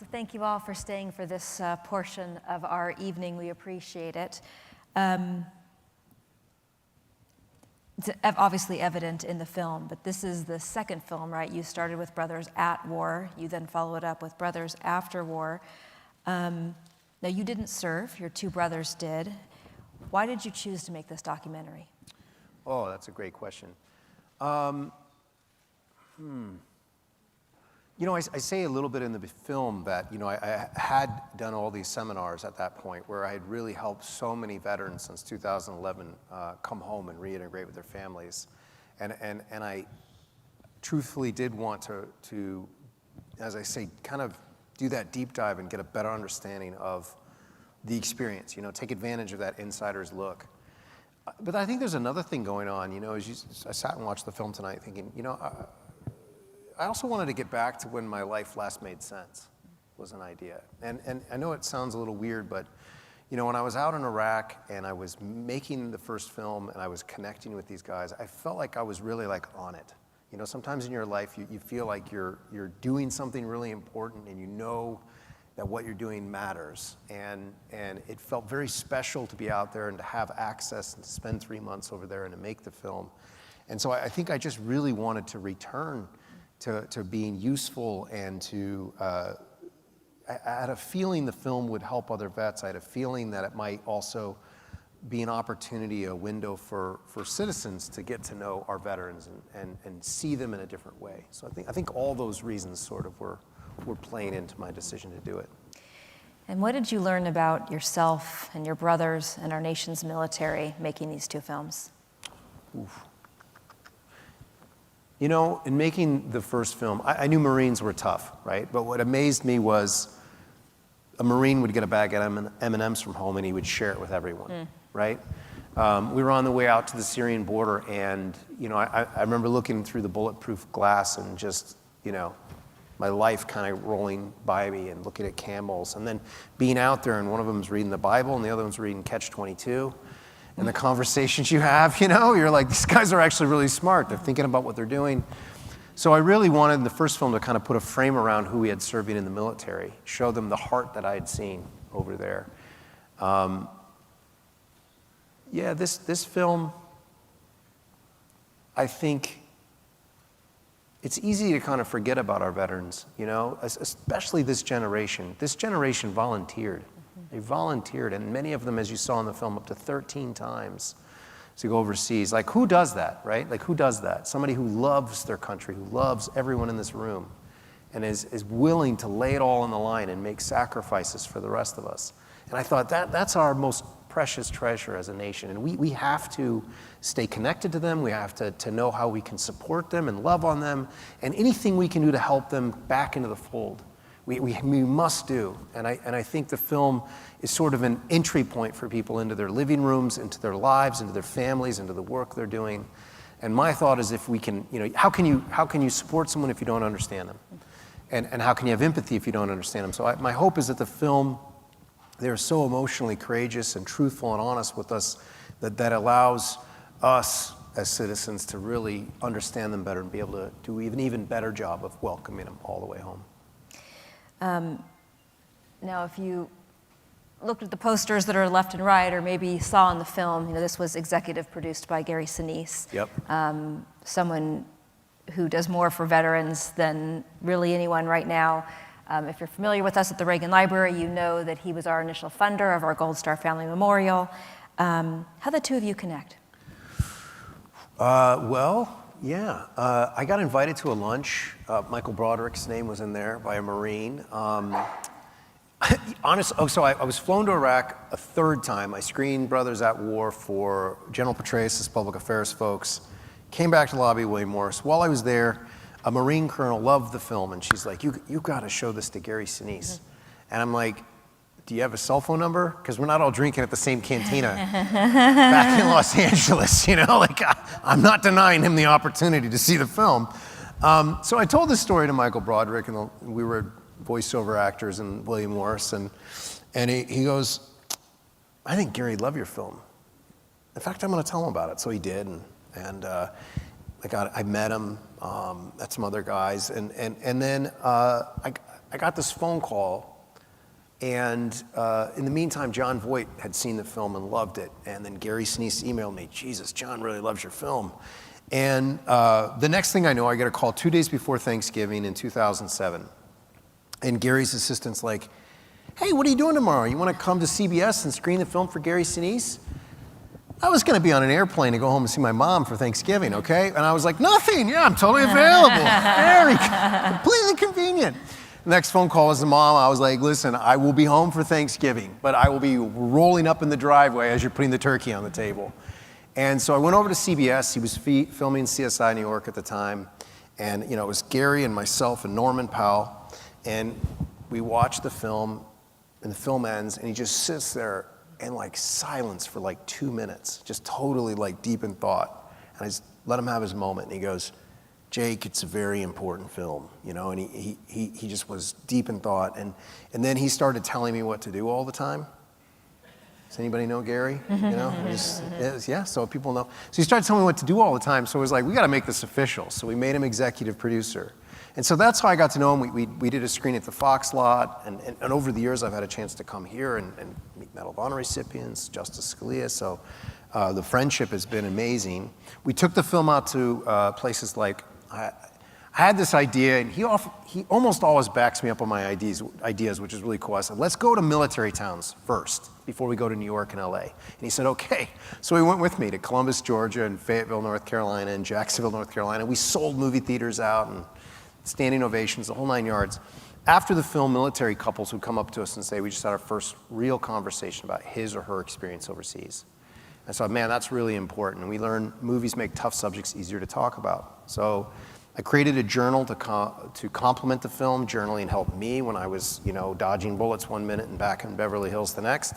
So thank you all for staying for this portion of our evening. We appreciate it. It's obviously evident in the film, but this is the second film, right? You started with Brothers at War. You then followed up with Brothers After War. Now, you didn't serve. Your two brothers did. Why did you choose to make this documentary? Oh, that's a great question. You know, I say a little bit in the film that, you know, I had done all these seminars at that point where I had really helped so many veterans since 2011 come home and reintegrate with their families. And I truthfully did want to, as I say, kind of do that deep dive and get a better understanding of the experience, you know, take advantage of that insider's look. But I think there's another thing going on, you know, I sat and watched the film tonight thinking, you know, I also wanted to get back to when my life last made sense, was an idea. And I know it sounds a little weird, but you know, when I was out in Iraq and I was making the first film and I was connecting with these guys, I felt like I was really like on it. You know, sometimes in your life you feel like you're doing something really important and you know that what you're doing matters. And it felt very special to be out there and to have access and to spend 3 months over there and to make the film. And so I think I just really wanted to return to being useful and to, I had a feeling the film would help other vets. I had a feeling that it might also be an opportunity, a window for citizens to get to know our veterans and see them in a different way. So I think all those reasons sort of were playing into my decision to do it. And what did you learn about yourself and your brothers and our nation's military making these two films? Oof. You know, in making the first film, I knew Marines were tough, right? But what amazed me was a Marine would get a bag of M&Ms from home and he would share it with everyone, right? We were on the way out to the Syrian border and, you know, I remember looking through the bulletproof glass and just, you know, my life kind of rolling by me and looking at camels and then being out there and one of them was reading the Bible and the other one's reading Catch-22. And the conversations you have, you know, you're like, these guys are actually really smart. They're thinking about what they're doing. So I really wanted in the first film to kind of put a frame around who we had serving in the military, show them the heart that I had seen over there. Yeah, this film, I think it's easy to kind of forget about our veterans, you know, especially this generation. This generation volunteered. They volunteered, and many of them, as you saw in the film, up to 13 times to go overseas. Like, who does that, right? Like, who does that? Somebody who loves their country, who loves everyone in this room, and is willing to lay it all on the line and make sacrifices for the rest of us. And I thought that's our most precious treasure as a nation, and we have to stay connected to them. We have to know how we can support them and love on them, and anything we can do to help them back into the fold. We must do, and I think the film is sort of an entry point for people into their living rooms, into their lives, into their families, into the work they're doing. And my thought is if we can, you know, how can you support someone if you don't understand them? And how can you have empathy if you don't understand them? So my hope is that the film, they're so emotionally courageous and truthful and honest with us that allows us as citizens to really understand them better and be able to do an even better job of welcoming them all the way home. Now, if you looked at the posters that are left and right, or maybe saw in the film, you know, this was executive produced by Gary Sinise. Yep. Someone who does more for veterans than really anyone right now. If you're familiar with us at the Reagan Library, you know that he was our initial funder of our Gold Star Family Memorial. How the two of you connect? Yeah, I got invited to a lunch. Michael Broderick's name was in there by a Marine. So I was flown to Iraq a third time. I screened Brothers at War for General Petraeus' public affairs folks. Came back to lobby William Morris. While I was there, a Marine colonel loved the film, and she's like, you got to show this to Gary Sinise. And I'm like, do you have a cell phone number? Because we're not all drinking at the same cantina back in Los Angeles, you know? Like, I'm not denying him the opportunity to see the film. So I told this story to Michael Broderick, and we were voiceover actors and William Morris, and he goes, I think Gary'd love your film. In fact, I'm going to tell him about it. So he did, and I met him, met some other guys, and then I I got this phone call, and in the meantime, John Voight had seen the film and loved it. And then Gary Sinise emailed me, Jesus, John really loves your film. And the next thing I know, I get a call 2 days before Thanksgiving in 2007. And Gary's assistant's like, hey, what are you doing tomorrow? You want to come to CBS and screen the film for Gary Sinise? I was going to be on an airplane to go home and see my mom for Thanksgiving, okay? And I was like, nothing, yeah, I'm totally available. Very completely convenient. Next phone call was the mom. I was like, listen, I will be home for Thanksgiving, but I will be rolling up in the driveway as you're putting the turkey on the table. And so I went over to CBS. He was filming CSI New York at the time. And it was Gary and myself and Norman Powell. And we watched the film, and the film ends, and he just sits there in like silence for like 2 minutes, just totally like deep in thought. And I just let him have his moment, and he goes, Jake, it's a very important film, and he just was deep in thought. And then he started telling me what to do all the time. Does anybody know Gary? Yeah, so people know. So he started telling me what to do all the time, so it was like, we gotta make this official. So we made him executive producer. And so that's how I got to know him. We did a screen at the Fox lot, and over the years I've had a chance to come here and meet Medal of Honor recipients, Justice Scalia, so the friendship has been amazing. We took the film out to places like, I had this idea, and he almost always backs me up on my ideas, which is really cool. I said, let's go to military towns first, before we go to New York and LA. And he said, okay. So he went with me to Columbus, Georgia, and Fayetteville, North Carolina, and Jacksonville, North Carolina. We sold movie theaters out, and standing ovations, the whole 9 yards. After the film, military couples would come up to us and say, we just had our first real conversation about his or her experience overseas. I thought, man, that's really important. And we learned movies make tough subjects easier to talk about. So I created a journal to complement the film. Journaling helped me when I was, dodging bullets 1 minute and back in Beverly Hills the next.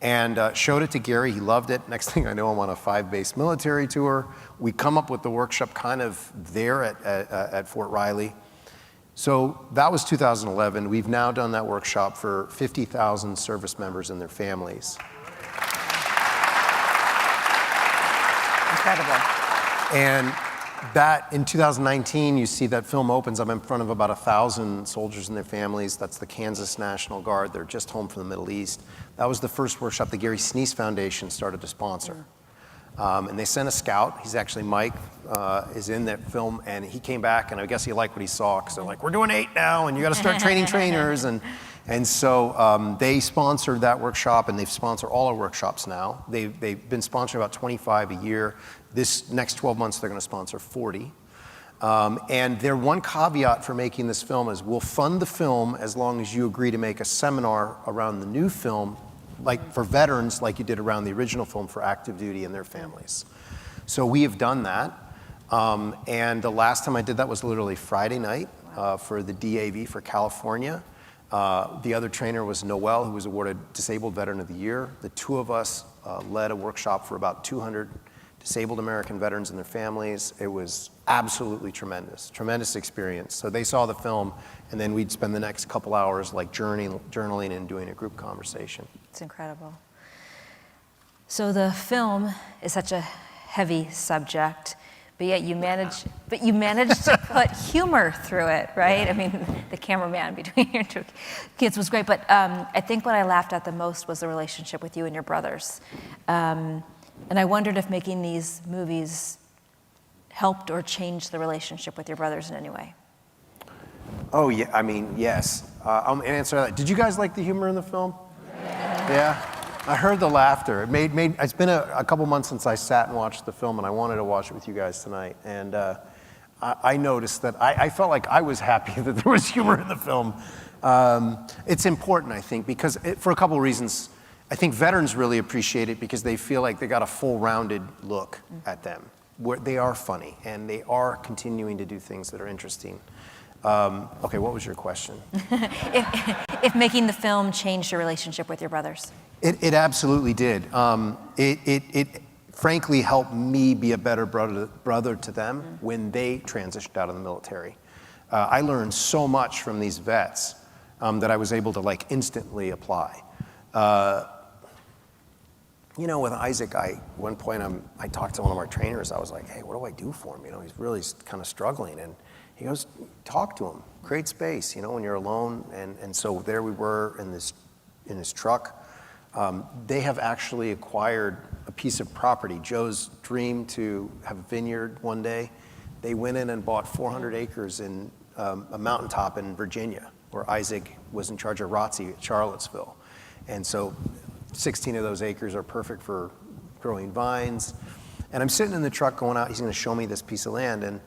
And showed it to Gary. He loved it. Next thing I know, I'm on a 5-base military tour. We come up with the workshop kind of there at Fort Riley. So that was 2011. We've now done that workshop for 50,000 service members and their families. Incredible. And that, in 2019, you see that film opens. I'm in front of about 1,000 soldiers and their families. That's the Kansas National Guard. They're just home from the Middle East. That was the first workshop the Gary Sinise Foundation started to sponsor. And they sent a scout. He's actually, Mike is in that film, and he came back, and I guess he liked what he saw, because they're like, we're doing 8 now, and you gotta start training trainers. And so they sponsored that workshop, and they've sponsored all our workshops now. They've been sponsoring about 25 a year. This next 12 months, they're gonna sponsor 40. And their one caveat for making this film is, we'll fund the film as long as you agree to make a seminar around the new film, like for veterans, like you did around the original film for active duty and their families. So we have done that. And the last time I did that was literally Friday night for the DAV for California. The other trainer was Noel, who was awarded Disabled Veteran of the Year. The two of us led a workshop for about 200 disabled American veterans and their families. It was absolutely tremendous experience. So they saw the film, and then we'd spend the next couple hours like journaling and doing a group conversation. It's incredible. So the film is such a heavy subject, but yet you managed to put humor through it, right? Yeah. I mean, the cameraman between your two kids was great, but I think what I laughed at the most was the relationship with you and your brothers. And I wondered if making these movies helped or changed the relationship with your brothers in any way. Oh, yeah, I mean, yes. I'll answer that. Did you guys like the humor in the film? Yeah? I heard the laughter. It's been a couple months since I sat and watched the film, and I wanted to watch it with you guys tonight. And I noticed that I felt like I was happy that there was humor in the film. It's important, I think, because for a couple of reasons. I think veterans really appreciate it because they feel like they got a full rounded look at them, where they are funny and they are continuing to do things that are interesting. Okay, what was your question? If making the film changed your relationship with your brothers. It absolutely did. It frankly helped me be a better brother to them when they transitioned out of the military. I learned so much from these vets that I was able to like instantly apply. With Isaac, one point I talked to one of our trainers. I was like, hey, what do I do for him? He's really kind of struggling. And He goes, talk to him, create space, when you're alone. And so there we were in his truck. They have actually acquired a piece of property. Joe's dream to have a vineyard one day. They went in and bought 400 acres in a mountaintop in Virginia, where Isaac was in charge of ROTC at Charlottesville. And so 16 of those acres are perfect for growing vines. And I'm sitting in the truck going out, he's gonna show me this piece of land, and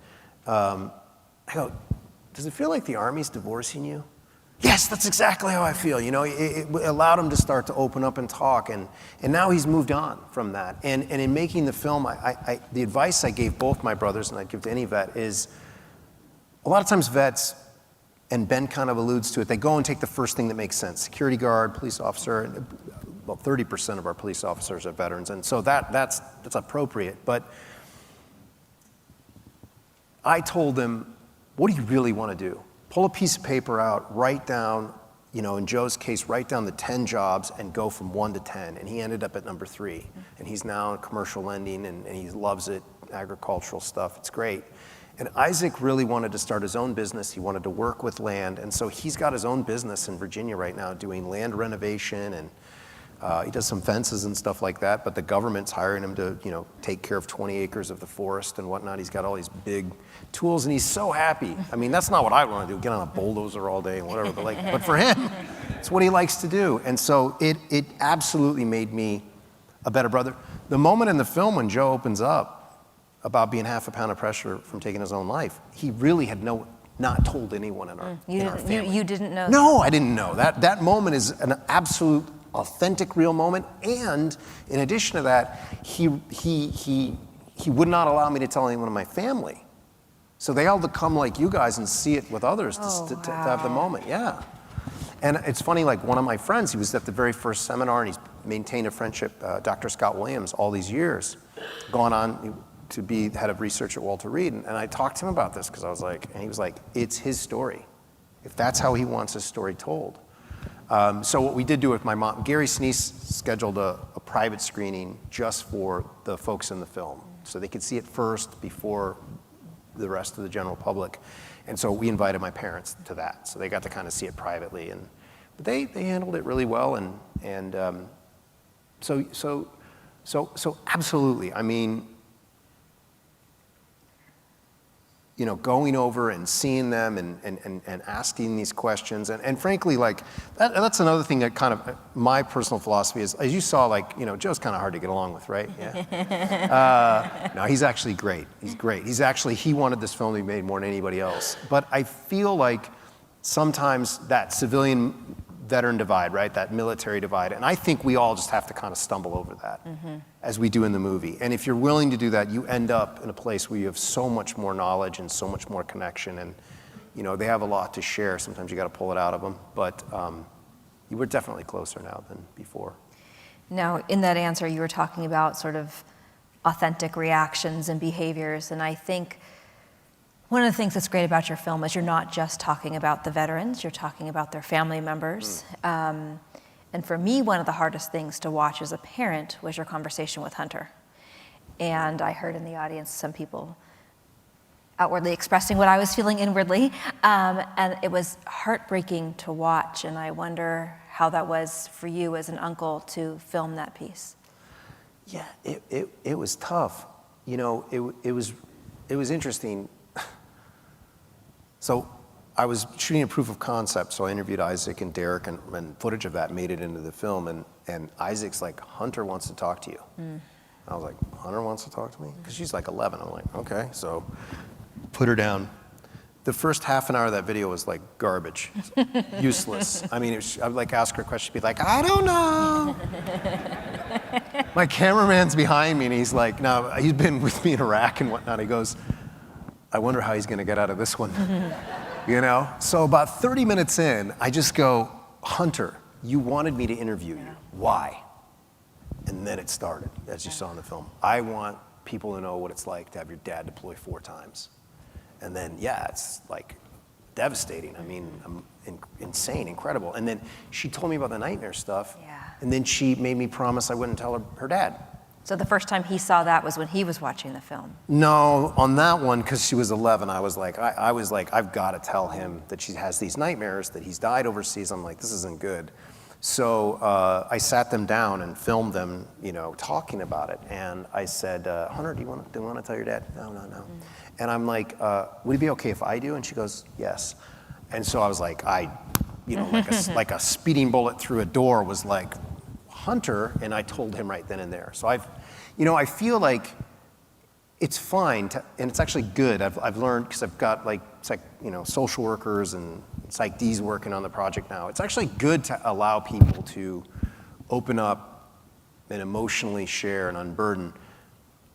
I go, does it feel like the Army's divorcing you? Yes, that's exactly how I feel. It allowed him to start to open up and talk, and now he's moved on from that. And in making the film, the advice I gave both my brothers, and I'd give to any vet, is a lot of times vets, and Ben kind of alludes to it, they go and take the first thing that makes sense. Security guard, police officer, and about 30% of our police officers are veterans, and so that's appropriate. But I told them, what do you really want to do? Pull a piece of paper out, write down, in Joe's case, write down the 10 jobs and go from 1 to 10. And he ended up at number 3. And he's now in commercial lending and he loves it, agricultural stuff, it's great. And Isaac really wanted to start his own business. He wanted to work with land. And so he's got his own business in Virginia right now doing land renovation, and he does some fences and stuff like that, but the government's hiring him to, take care of 20 acres of the forest and whatnot. He's got all these big tools and he's so happy. I mean, that's not what I want to do, get on a bulldozer all day and whatever, but for him, it's what he likes to do. And so it absolutely made me a better brother. The moment in the film when Joe opens up about being half a pound of pressure from taking his own life, he really had not told anyone in our family. You didn't know? No, I didn't know. That moment is an absolute authentic, real moment. And in addition to that, he would not allow me to tell anyone in my family. So they all had to come like you guys and see it with others to have the moment. Yeah. And it's funny, like one of my friends, he was at the very first seminar and he's maintained a friendship, Dr. Scott Williams, all these years, gone on to be head of research at Walter Reed. And I talked to him about this because I was like, and he was like, it's his story. If that's how he wants his story told. So what we did do with my mom, Gary Sinise scheduled a private screening just for the folks in the film. So they could see it first before the rest of the general public. And so we invited my parents to that. So they got to kind of see it privately. But they handled it really well. So absolutely. I mean, going over and seeing them and asking these questions. And frankly, like, that's another thing that kind of, my personal philosophy is, as you saw, like, Joe's kind of hard to get along with, right? Yeah. No, he's actually great. He's great. He wanted this film to be made more than anybody else. But I feel like sometimes that civilian veteran divide, right? That military divide. And I think we all just have to kind of stumble over that as we do in the movie. And if you're willing to do that, you end up in a place where you have so much more knowledge and so much more connection. And, they have a lot to share. Sometimes you got to pull it out of them. But you were definitely closer now than before. Now, in that answer, you were talking about sort of authentic reactions and behaviors. And I think one of the things that's great about your film is you're not just talking about the veterans, you're talking about their family members. And for me, one of the hardest things to watch as a parent was your conversation with Hunter. And I heard in the audience some people outwardly expressing what I was feeling inwardly. And it was heartbreaking to watch. And I wonder how that was for you as an uncle to film that piece. Yeah, it was tough. It was interesting. So I was shooting a proof of concept, so I interviewed Isaac and Derek, and footage of that made it into the film, and Isaac's like, Hunter wants to talk to you. I was like, Hunter wants to talk to me? Because she's like 11. I'm like, okay, so put her down. The first half an hour of that video was like garbage, useless. I mean, I would like ask her a question, she'd be like, I don't know. My cameraman's behind me, and he's like, no, he's been with me in Iraq and whatnot. He goes, I wonder how he's gonna get out of this one. So about 30 minutes in, I just go, Hunter, you wanted me to interview you. Why? And then it started, as you saw in the film. I want people to know what it's like to have your dad deploy 4 times. And then, yeah, it's like devastating. I mean, insane, incredible. And then she told me about the nightmare stuff. Yeah. And then she made me promise I wouldn't tell her dad. So the first time he saw that was when he was watching the film. No, on that one, because she was 11, I was like, I've got to tell him that she has these nightmares, that he's died overseas. I'm like, this isn't good. So I sat them down and filmed them, talking about it. And I said, Hunter, do you want to tell your dad? No. And I'm like, would it be okay if I do? And she goes, yes. And so I was like, like a speeding bullet through a door was like, Hunter, and I told him right then and there. So I feel like it's fine and it's actually good. I've learned, because I've got social workers and Psych D's working on the project now. It's actually good to allow people to open up and emotionally share and unburden.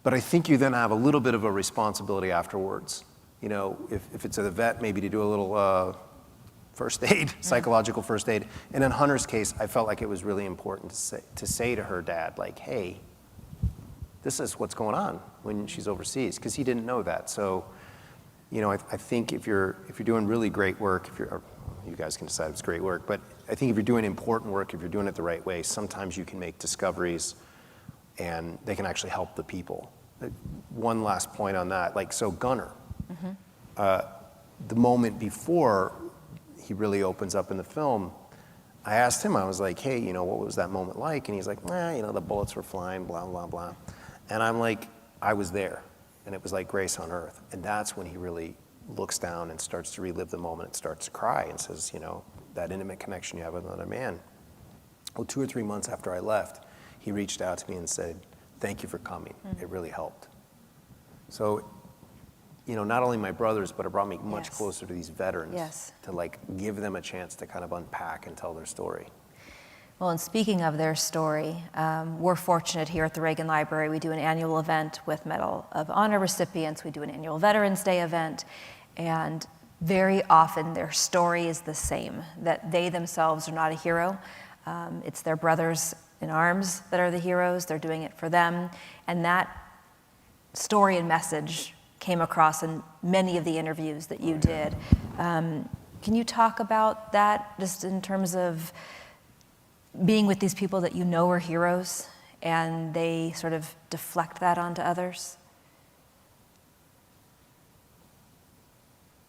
But I think you then have a little bit of a responsibility afterwards. If it's a vet, maybe to do a little first aid, psychological first aid. And in Hunter's case, I felt like it was really important to say to her dad, like, hey, this is what's going on when she's overseas, because he didn't know that. So, I think if you're doing really great work, you guys can decide if it's great work, but I think if you're doing important work, if you're doing it the right way, sometimes you can make discoveries and they can actually help the people. One last point on that, so Gunnar, the moment before he really opens up in the film, I asked him, I was like, hey, what was that moment like? And he's like, the bullets were flying, blah, blah, blah. And I'm like, I was there, and it was like grace on earth. And that's when he really looks down and starts to relive the moment and starts to cry and says, that intimate connection you have with another man. Well, 2 or 3 months after I left, he reached out to me and said, thank you for coming. It really helped. So, not only my brothers, but it brought me much closer to these veterans to give them a chance to kind of unpack and tell their story. Well, and speaking of their story, we're fortunate here at the Reagan Library. We do an annual event with Medal of Honor recipients. We do an annual Veterans Day event. And very often their story is the same, that they themselves are not a hero. It's their brothers in arms that are the heroes. They're doing it for them. And that story and message came across in many of the interviews that you did. Can you talk about that, just in terms of being with these people that are heroes and they sort of deflect that onto others?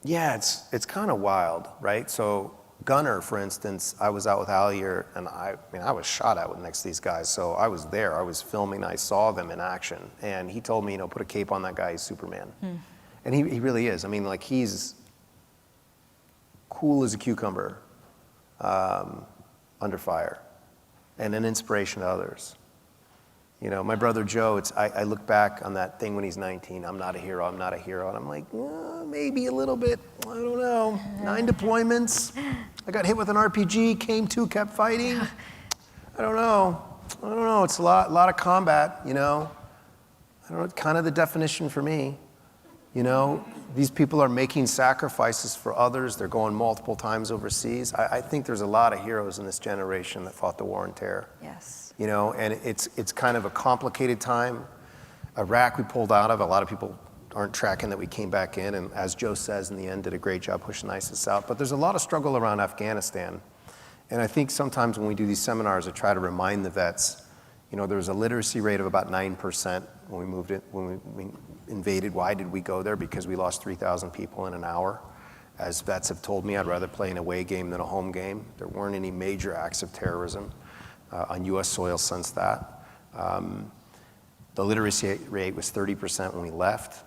Yeah, it's kind of wild, right? So Gunnar, for instance, I was out with Allier, and I was shot at next to these guys, so I was there. I was filming. I saw them in action, and he told me, put a cape on that guy. He's Superman, and he really is. He's cool as a cucumber under fire, and an inspiration to others. My brother Joe, I look back on that thing when he's 19, I'm not a hero, and I'm like, maybe a little bit, I don't know, 9 deployments, I got hit with an RPG, came to, kept fighting, I don't know, it's a lot of combat, I don't know, it's kind of the definition for me, these people are making sacrifices for others, they're going multiple times overseas. I think there's a lot of heroes in this generation that fought the war on terror. Yes. And it's kind of a complicated time. Iraq we pulled out of. A lot of people aren't tracking that we came back in, and as Joe says, in the end, did a great job pushing ISIS out. But there's a lot of struggle around Afghanistan. And I think sometimes when we do these seminars, I try to remind the vets, there was a literacy rate of about 9% when we invaded. Why did we go there? Because we lost 3,000 people in an hour. As vets have told me, I'd rather play an away game than a home game. There weren't any major acts of terrorism on U.S. soil since that. The literacy rate was 30% when we left.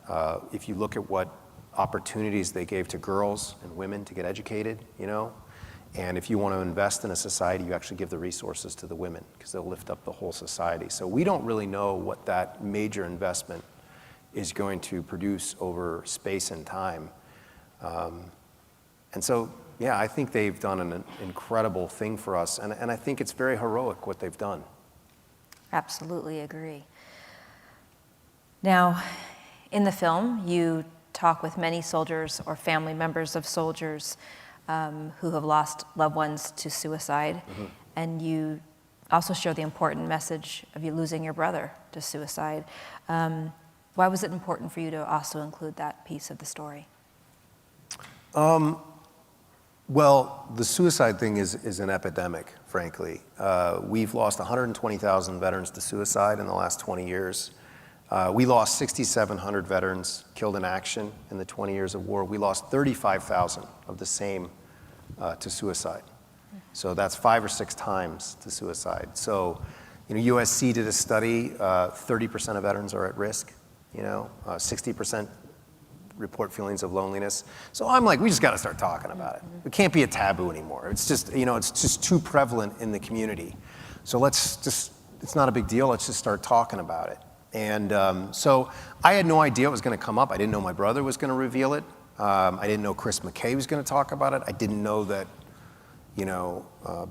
If you look at what opportunities they gave to girls and women to get educated, and if you want to invest in a society, you actually give the resources to the women because they'll lift up the whole society. So we don't really know what that major investment is going to produce over space and time. And so, yeah, I think they've done an incredible thing for us, and I think it's very heroic what they've done. Absolutely agree. Now, in the film, you talk with many soldiers or family members of soldiers who have lost loved ones to suicide, and you also show the important message of you losing your brother to suicide. Why was it important for you to also include that piece of the story? Well, the suicide thing is an epidemic, frankly. We've lost 120,000 veterans to suicide in the last 20 years. We lost 6,700 veterans killed in action in the 20 years of war. We lost 35,000 of the same to suicide. So that's 5 or 6 times to suicide. So, USC did a study, 30% of veterans are at risk, 60% report feelings of loneliness. So I'm like, we just got to start talking about it. It can't be a taboo anymore. It's just, it's just too prevalent in the community. So it's not a big deal. Let's just start talking about it. And so I had no idea it was going to come up. I didn't know my brother was going to reveal it. I didn't know Chris McKay was going to talk about it. I didn't know that,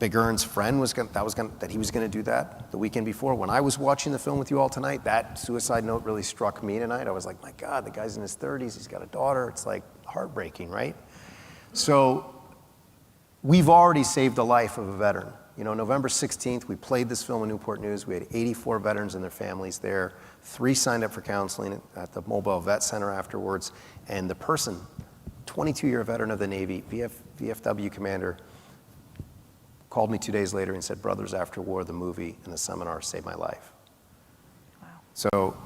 Big Earn's friend that he was going to do that the weekend before. When I was watching the film with you all tonight, that suicide note really struck me tonight. I was like, my God, the guy's in his 30s. He's got a daughter. It's like heartbreaking, right? So we've already saved the life of a veteran. November 16th, we played this film in Newport News. We had 84 veterans and their families there. 3 signed up for counseling at the Mobile Vet Center afterwards. And the person, 22-year veteran of the Navy, VFW commander, called me 2 days later and said, Brothers After War, the movie and the seminar saved my life. Wow. So,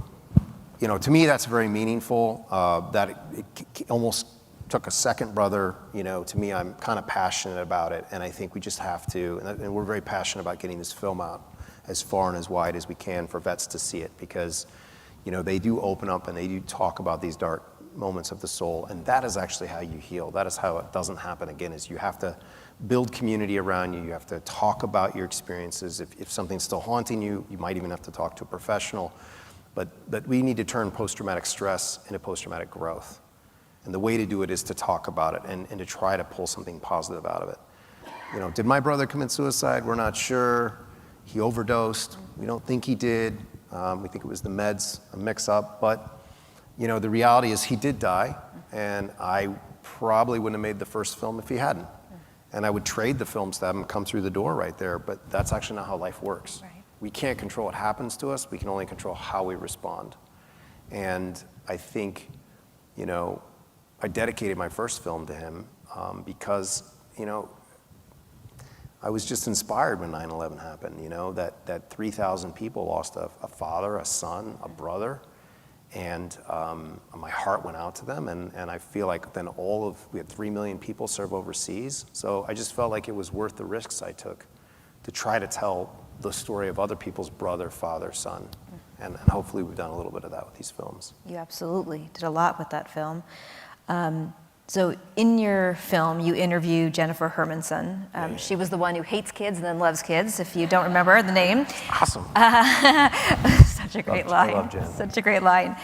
to me, that's very meaningful. That it almost took a second brother. To me, I'm kind of passionate about it, and I think we just have to, and we're very passionate about getting this film out as far and as wide as we can for vets to see it, because, they do open up and they do talk about these dark moments of the soul, and that is actually how you heal. That is how it doesn't happen again, is you have to build community around you. You have to talk about your experiences. If something's still haunting you, you might even have to talk to a professional. But we need to turn post-traumatic stress into post-traumatic growth. And the way to do it is to talk about it and to try to pull something positive out of it. Did my brother commit suicide? We're not sure. He overdosed. We don't think he did. We think it was the meds, a mix-up. But, the reality is he did die, and I probably wouldn't have made the first film if he hadn't. And I would trade the films to have him come through the door right there, but that's actually not how life works. Right. We can't control what happens to us. We can only control how we respond. And I think, I dedicated my first film to him because, I was just inspired when 9/11 happened, that 3,000 people lost a father, a son, a brother. And my heart went out to them, and I feel like then we had 3 million people serve overseas. So I just felt like it was worth the risks I took to try to tell the story of other people's brother, father, son. And hopefully we've done a little bit of that with these films. You absolutely did a lot with that film. So in your film, you interview Jennifer Hermanson. She was the one who hates kids and then loves kids, if you don't remember the name. Awesome. Such a great line. I love Jen. Such a great line.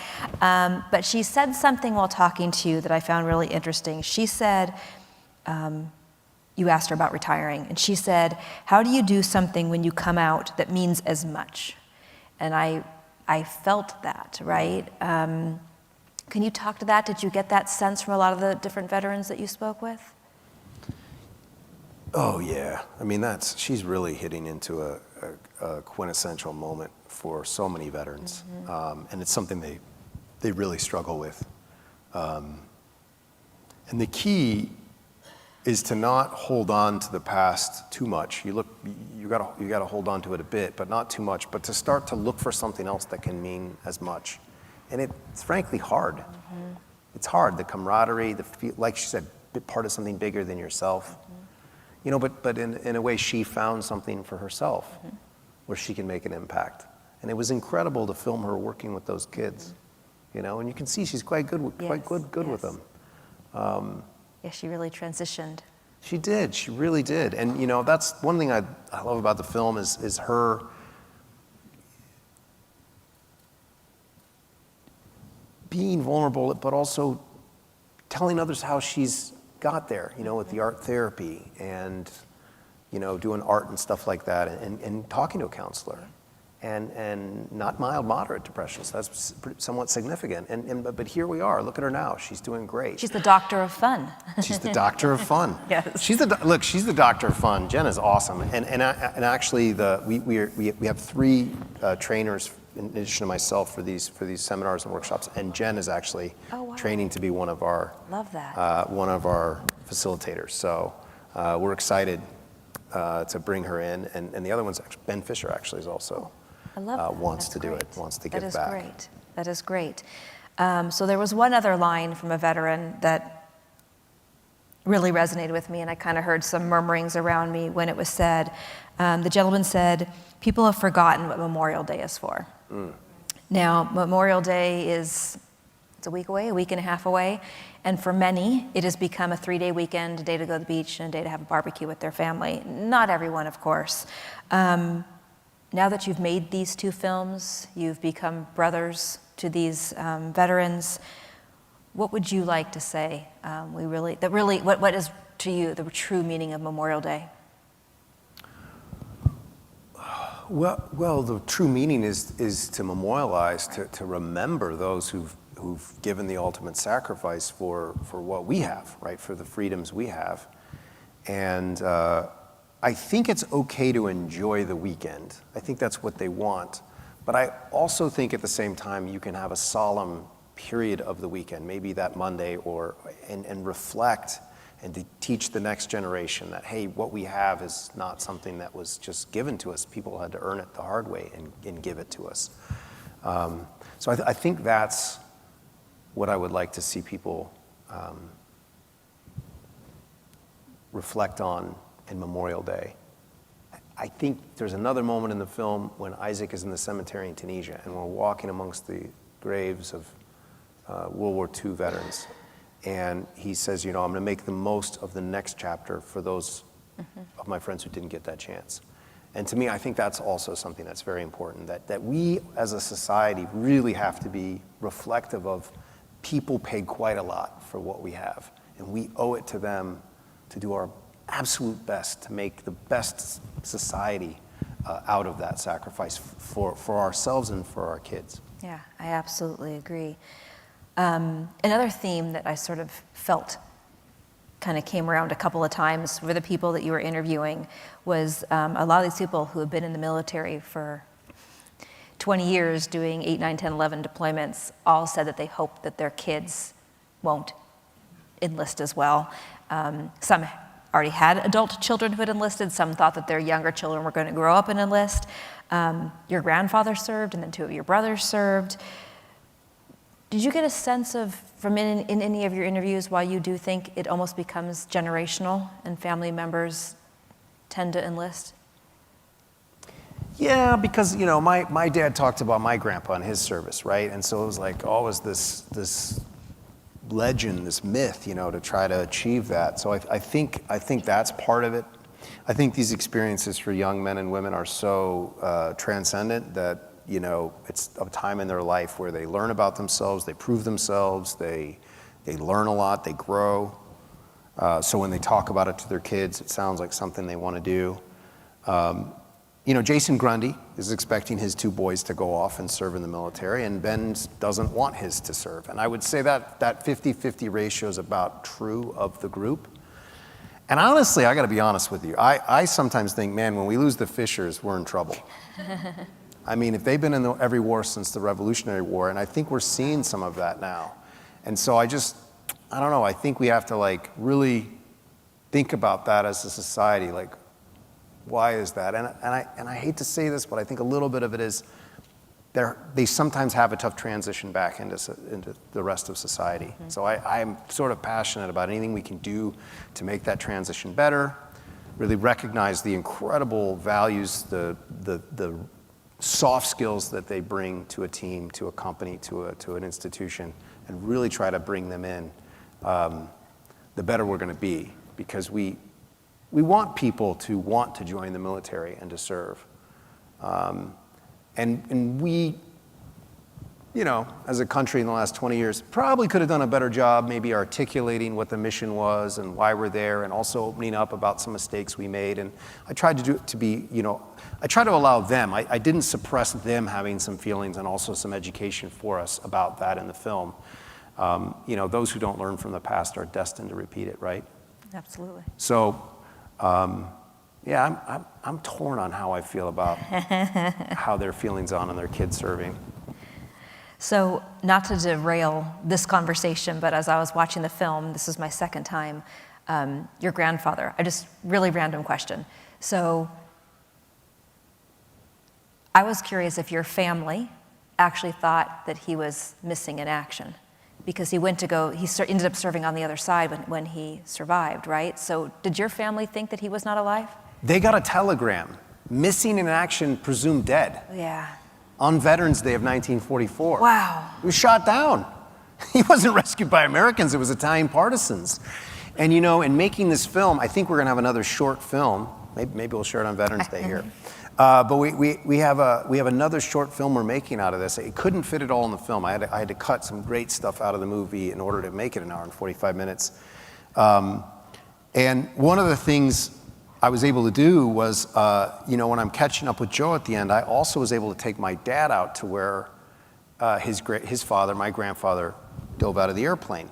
But she said something while talking to you that I found really interesting. She said, you asked her about retiring, and she said, how do you do something when you come out that means as much? And I felt that, right? Can you talk to that? Did you get that sense from a lot of the different veterans that you spoke with? Oh yeah, I mean she's really hitting into a quintessential moment for so many veterans, and it's something they really struggle with. And the key is to not hold on to the past too much. You gotta hold on to it a bit, but not too much. But to start to look for something else that can mean as much. And it's frankly hard. It's hard, the camaraderie, like she said, part of something bigger than yourself. But in a way, she found something for herself where she can make an impact. And it was incredible to film her working with those kids, and you can see she's quite good with them. Yeah, she really transitioned. She did, she really did. And that's one thing I love about the film is her being vulnerable, but also telling others how she's got there, with the art therapy and, doing art and stuff like that, and talking to a counselor, and not mild, moderate depression. So that's somewhat significant. But here we are. Look at her now. She's doing great. She's the doctor of fun. She's the doctor of fun. Yes. She's the doctor of fun. Jen is awesome. And actually, we have 3 trainers in addition to myself for these seminars and workshops, and Jen is actually training to be one of our Love that. one of our facilitators. So we're excited to bring her in. And the other one's actually, Ben Fisher actually is also I love that. wants That's to do great. it, wants to give back. That is great. That is great. So there was one other line from a veteran that really resonated with me, and I kind of heard some murmurings around me when it was said. The gentleman said, "People have forgotten what Memorial Day is for." Now, Memorial Day it's a week away, a week and a half away, and for many, it has become a 3-day weekend, a day to go to the beach, and a day to have a barbecue with their family. Not everyone, of course. Now that you've made these 2 films, you've become brothers to these veterans, what would you like to say? What is to you the true meaning of Memorial Day? Well, the true meaning is to memorialize, to remember those who've given the ultimate sacrifice for what we have, right? For the freedoms we have. And I think it's okay to enjoy the weekend. I think that's what they want. But I also think at the same time you can have a solemn period of the weekend, maybe that Monday, and reflect and to teach the next generation that, hey, what we have is not something that was just given to us. People had to earn it the hard way and give it to us. So I think that's what I would like to see people reflect on in Memorial Day. I think there's another moment in the film when Isaac is in the cemetery in Tunisia and we're walking amongst the graves of World War II veterans. And he says, I'm going to make the most of the next chapter for those of my friends who didn't get that chance. And to me, I think that's also something that's very important, that we as a society really have to be reflective of people paid quite a lot for what we have. And we owe it to them to do our absolute best to make the best society out of that sacrifice for ourselves and for our kids. Yeah, I absolutely agree. Another theme that I sort of felt kind of came around a couple of times for the people that you were interviewing was a lot of these people who have been in the military for 20 years doing 8, 9, 10, 11 deployments all said that they hope that their kids won't enlist as well. Some already had adult children who had enlisted. Some thought that their younger children were going to grow up and enlist. Your grandfather served, and then 2 of your brothers served. Did you get a sense of, from in any of your interviews, why you do think it almost becomes generational and family members tend to enlist? Yeah, because my dad talked about my grandpa and his service, right? And so it was like always this legend, this myth, to try to achieve that. So I think that's part of it. I think these experiences for young men and women are so transcendent that it's a time in their life where they learn about themselves, they prove themselves, they learn a lot, they grow. So when they talk about it to their kids, it sounds like something they want to do. Jason Grundy is expecting his 2 boys to go off and serve in the military, and Ben doesn't want his to serve. And I would say that 50-50 ratio is about true of the group. And honestly, I got to be honest with you. I sometimes think, man, when we lose the Fishers, we're in trouble. I mean, if they've been in every war since the Revolutionary War, and I think we're seeing some of that now. And so I don't know, I think we have to really think about that as a society, why is that? And I hate to say this, but I think a little bit of it is they sometimes have a tough transition back into the rest of society. Mm-hmm. So I'm sort of passionate about anything we can do to make that transition better, really recognize the incredible values, the soft skills that they bring to a team, to a company, to an institution, and really try to bring them in, the better we're going to be, because we want people to want to join the military and to serve. And we, as a country in the last 20 years, probably could have done a better job maybe articulating what the mission was and why we're there, and also opening up about some mistakes we made. And I tried I try to allow them. I didn't suppress them having some feelings and also some education for us about that in the film. Those who don't learn from the past are destined to repeat it, right? Absolutely. So, yeah, I'm torn on how I feel about how their feelings on and their kids serving. So, not to derail this conversation, but as I was watching the film, this is my second time, your grandfather. I just, really random question. So I was curious if your family actually thought that he was missing in action, because he ended up serving on the other side when he survived, right? So did your family think that he was not alive? They got a telegram, missing in action, presumed dead. Yeah. On Veterans Day of 1944. Wow. He was shot down. He wasn't rescued by Americans, it was Italian partisans. And you know, in making this film, I think we're gonna have another short film. Maybe we'll share it on Veterans Day here. But we have another short film we're making out of this. It couldn't fit it all in the film. I had to cut some great stuff out of the movie in order to make it an hour and 45 minutes. And one of the things I was able to do was, you know, when I'm catching up with Joe at the end, I also was able to take my dad out to where his father, my grandfather, dove out of the airplane.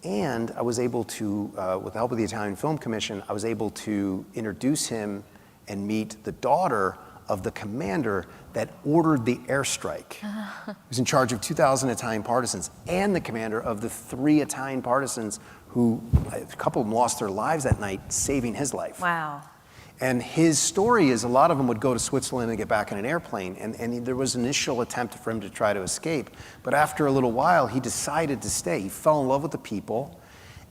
And I was able to, with the help of the Italian Film Commission, I was able to introduce him and meet the daughter of the commander that ordered the airstrike. He was in charge of 2,000 Italian partisans and the commander of the 3 Italian partisans who, a couple of them lost their lives that night, saving his life. Wow. And his story is a lot of them would go to Switzerland and get back in an airplane, and there was an initial attempt for him to try to escape. But after a little while, he decided to stay. He fell in love with the people,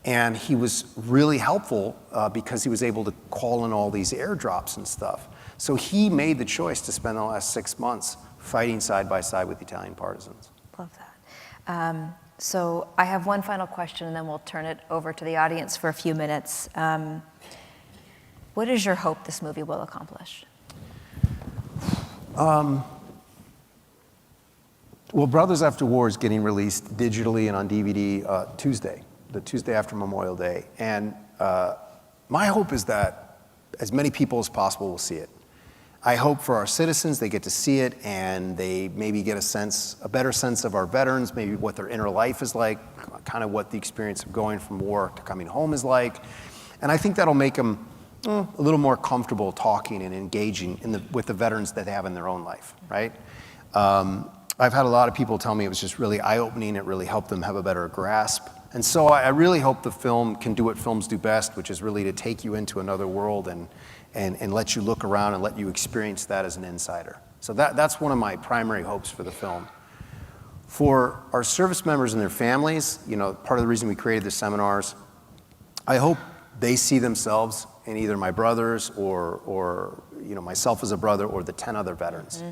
and he was really helpful because he was able to call in all these airdrops and stuff. So he made the choice to spend the last 6 months fighting side by side with Italian partisans. Love that. So I have one final question, and then we'll turn it over to the audience for a few minutes. What is your hope this movie will accomplish? Well, Brothers After War is getting released digitally and on DVD Tuesday, the Tuesday after Memorial Day. And my hope is that as many people as possible will see it. I hope for our citizens, they get to see it and they maybe get a better sense of our veterans, maybe what their inner life is like, kind of what the experience of going from war to coming home is like. And I think that'll make them a little more comfortable talking and engaging with the veterans that they have in their own life, right? I've had a lot of people tell me it was just really eye-opening, it really helped them have a better grasp. And so I really hope the film can do what films do best, which is really to take you into another world and let you look around and let you experience that as an insider. So that's one of my primary hopes for the film. For our service members and their families, you know, part of the reason we created the seminars, I hope they see themselves in either my brothers or you know, myself as a brother or the 10 other veterans. Mm-hmm.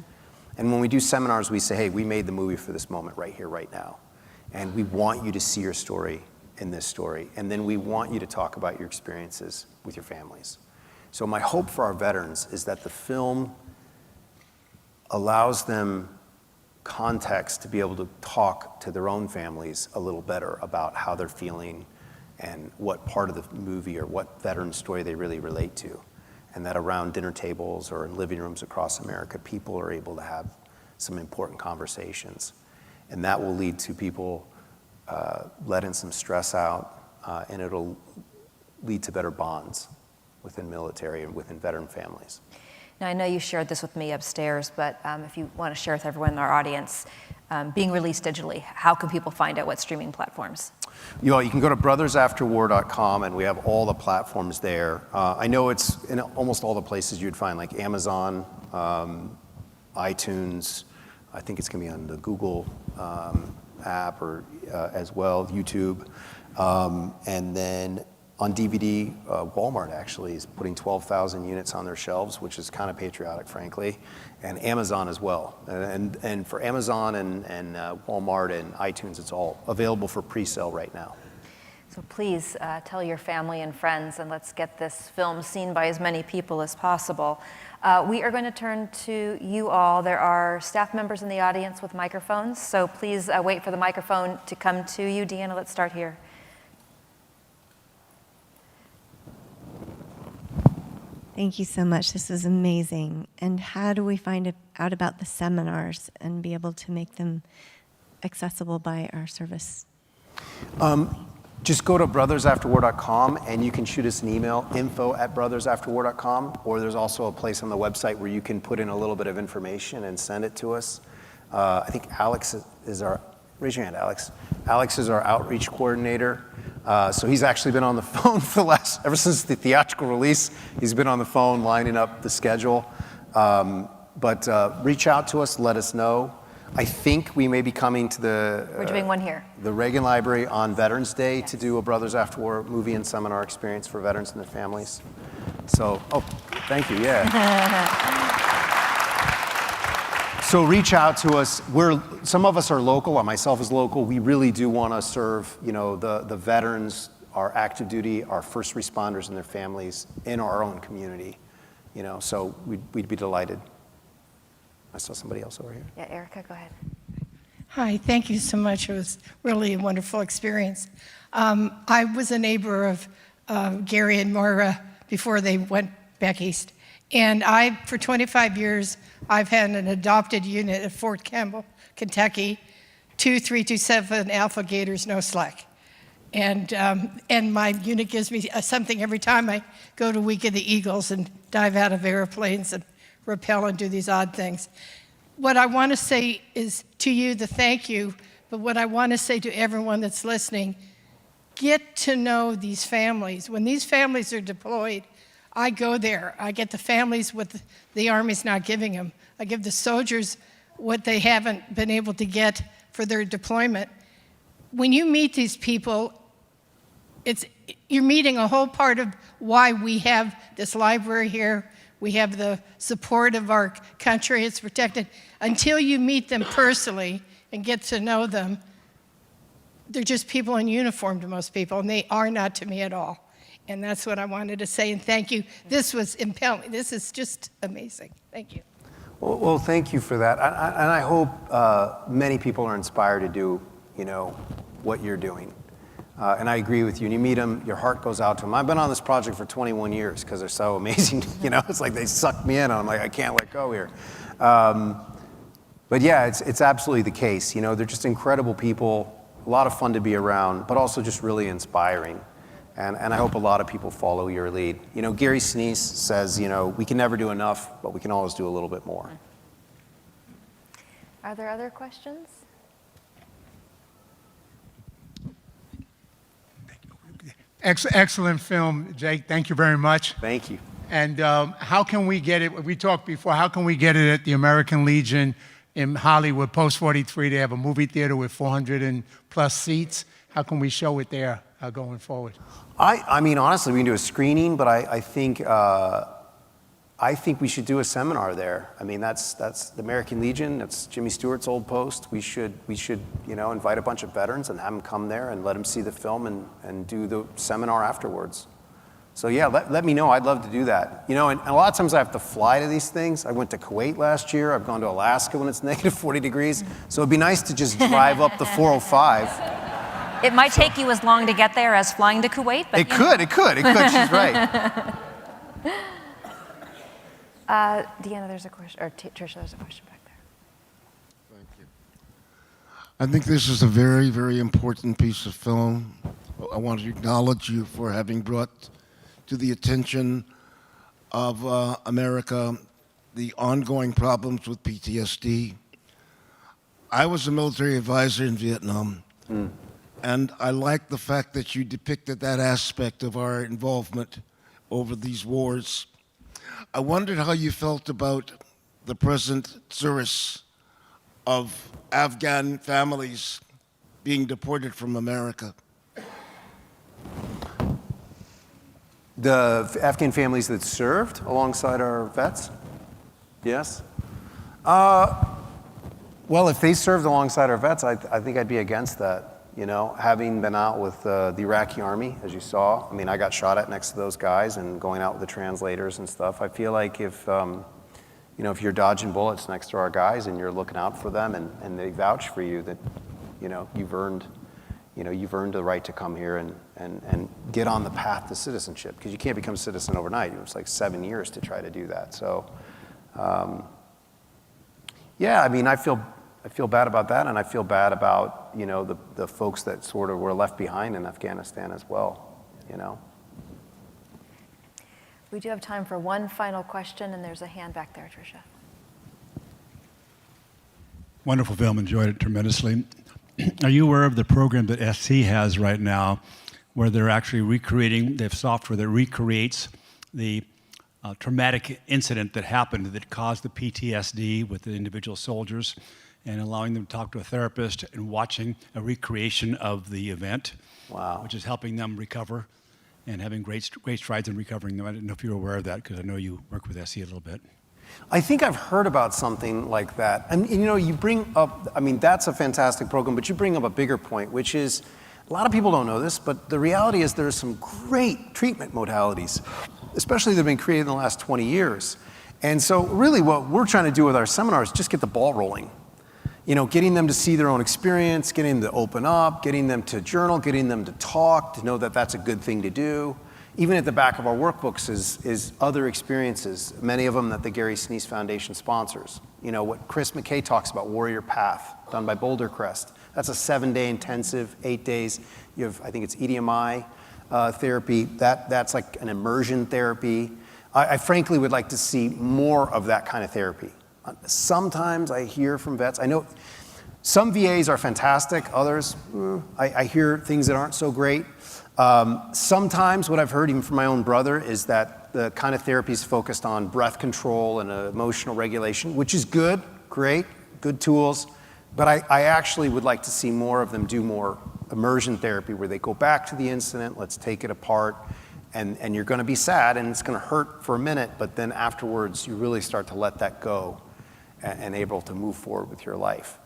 And when we do seminars, we say, hey, we made the movie for this moment right here, right now. And we want you to see your story in this story. And then we want you to talk about your experiences with your families. So my hope for our veterans is that the film allows them context to be able to talk to their own families a little better about how they're feeling and what part of the movie or what veteran story they really relate to. And that around dinner tables or in living rooms across America, people are able to have some important conversations. And that will lead to people letting some stress out, and it'll lead to better bonds within military and within veteran families. Now, I know you shared this with me upstairs, but if you want to share with everyone in our audience, being released digitally, how can people find out what streaming platforms? You can go to brothersafterwar.com, and we have all the platforms there. I know it's in almost all the places you'd find, like Amazon, iTunes. I think it's going to be on the Google app or as well, YouTube. And then on DVD, Walmart actually is putting 12,000 units on their shelves, which is kind of patriotic, frankly, and Amazon as well. And for Amazon and Walmart and iTunes, it's all available for pre-sale right now. So please tell your family and friends, and let's get this film seen by as many people as possible. We are going to turn to you all. There are staff members in the audience with microphones, so please wait for the microphone to come to you. Deanna, let's start here. Thank you so much. This is amazing. And how do we find out about the seminars and be able to make them accessible by our service? Just go to brothersafterwar.com and you can shoot us an email, info@brothersafterwar.com, or there's also a place on the website where you can put in a little bit of information and send it to us. I think Alex is our, raise your hand, Alex. Alex is our outreach coordinator. So he's actually been on the phone for ever since the theatrical release, he's been on the phone lining up the schedule. But reach out to us, let us know. I think we may be coming to We're doing one here. the Reagan Library on Veterans Day to do a Brothers After War movie and seminar experience for veterans and their families. So, thank you, yeah. So reach out to us. Some of us are local, myself is local. We really do want to serve, the veterans, our active duty, our first responders and their families in our own community, so we'd be delighted. I saw somebody else over here. Yeah, Erica, go ahead. Hi, thank you so much. It was really a wonderful experience. I was a neighbor of Gary and Moira before they went back east. And for 25 years, I've had an adopted unit at Fort Campbell, Kentucky, 2327 Alpha Gators, no slack. And my unit gives me something every time I go to Week of the Eagles and dive out of airplanes and rappel and do these odd things. What I want to say is to you, the thank you, but what I want to say to everyone that's listening, get to know these families. When these families are deployed, I go there. I get the families what the Army's not giving them. I give the soldiers what they haven't been able to get for their deployment. When you meet these people, you're meeting a whole part of why we have this library here. We have the support of our country. It's protected. Until you meet them personally and get to know them, they're just people in uniform to most people, and they are not to me at all. And that's what I wanted to say, and thank you. This was impelling. This is just amazing. Thank you. Well, thank you for that. And I hope many people are inspired to do, what you're doing. And I agree with you. When you meet them, your heart goes out to them. I've been on this project for 21 years because they're so amazing. It's like they sucked me in. I'm like, I can't let go here. But yeah, it's absolutely the case. They're just incredible people, a lot of fun to be around, but also just really inspiring. And I hope a lot of people follow your lead. Gary Sinise says, we can never do enough, but we can always do a little bit more. Are there other questions? Excellent film, Jake. Thank you very much. Thank you. And how can we get it? We talked before. How can we get it at the American Legion in Hollywood, Post 43? They have a movie theater with 400 and plus seats. How can we show it there going forward? I mean, honestly, we can do a screening, but I think we should do a seminar there. I mean, that's the American Legion. That's Jimmy Stewart's old post. We should invite a bunch of veterans and have them come there and let them see the film and do the seminar afterwards. So yeah, let me know. I'd love to do that. And a lot of times I have to fly to these things. I went to Kuwait last year. I've gone to Alaska when it's negative 40 degrees. So it'd be nice to just drive up the 405. It might take you as long to get there as flying to Kuwait, but It could. She's right. Deanna, there's a question, or Tricia, there's a question back there. Thank you. I think this is a very, very important piece of film. I want to acknowledge you for having brought to the attention of America the ongoing problems with PTSD. I was a military advisor in Vietnam, and I like the fact that you depicted that aspect of our involvement over these wars. I wondered how you felt about the present service of Afghan families being deported from America. The Afghan families that served alongside our vets? Yes? Well, if they served alongside our vets, I think I'd be against that. Having been out with the Iraqi army, as you saw, I mean, I got shot at next to those guys and going out with the translators and stuff. I feel like if you're dodging bullets next to our guys and you're looking out for them and they vouch for you, that, you've earned the right to come here and get on the path to citizenship, because you can't become a citizen overnight. It was like 7 years to try to do that. So, yeah, I mean, I feel bad about that, and I feel bad about, the folks that sort of were left behind in Afghanistan as well, We do have time for one final question, and there's a hand back there, Tricia. Wonderful film, enjoyed it tremendously. Are you aware of the program that SC has right now where they're actually recreating, they have software that recreates the traumatic incident that happened that caused the PTSD with the individual soldiers, and allowing them to talk to a therapist and watching a recreation of the event, Wow. which is helping them recover and having great strides in recovering them. I didn't know if you were aware of that, because I know you work with SE a little bit. I think I've heard about something like that. And you know, you bring up, I mean, that's a fantastic program, but you bring up a bigger point, which is, a lot of people don't know this, but the reality is there are some great treatment modalities, especially that have been created in the last 20 years. And so really what we're trying to do with our seminars is just get the ball rolling. You know, getting them to see their own experience, getting them to open up, getting them to journal, getting them to talk, to know that that's a good thing to do. Even at the back of our workbooks is other experiences, many of them that the Gary Sinise Foundation sponsors. You know, what Chris McKay talks about, Warrior Path, done by Boulder Crest. That's a 7-day intensive, 8 days. You have, I think it's EDMI therapy. That's like an immersion therapy. I frankly would like to see more of that kind of therapy. Sometimes I hear from vets, I know some VAs are fantastic, others, I hear things that aren't so great. Sometimes what I've heard even from my own brother is that the kind of therapy is focused on breath control and emotional regulation, which is good, great, good tools. But I actually would like to see more of them do more immersion therapy where they go back to the incident, let's take it apart, and you're gonna be sad and it's gonna hurt for a minute, but then afterwards you really start to let that go and able to move forward with your life.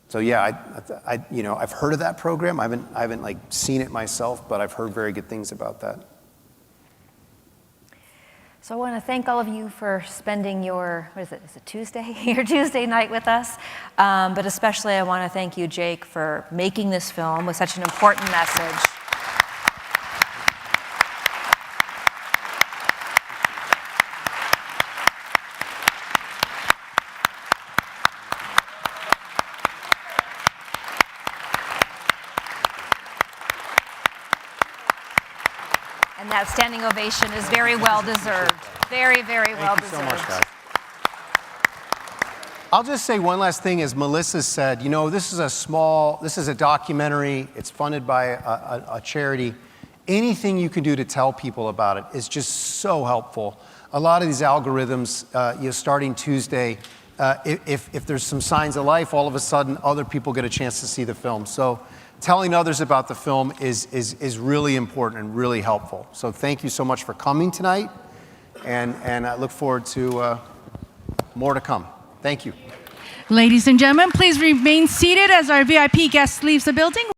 So yeah, you know, I've heard of that program. I haven't like seen it myself, but I've heard very good things about that. So I want to thank all of you for spending your, what is it Tuesday? Your Tuesday night with us. But especially I want to thank you, Jake, for making this film with such an important message. And that standing ovation is very well deserved. Very, very well deserved. Thank you so much, guys. I'll just say one last thing, as Melissa said, you know, this is a documentary, it's funded by a charity. Anything you can do to tell people about it is just so helpful. A lot of these algorithms, you know, starting Tuesday, if there's some signs of life, all of a sudden other people get a chance to see the film. So telling others about the film is really important and really helpful. So thank you so much for coming tonight, and I look forward to more to come. Thank you. Ladies and gentlemen, please remain seated as our VIP guest leaves the building.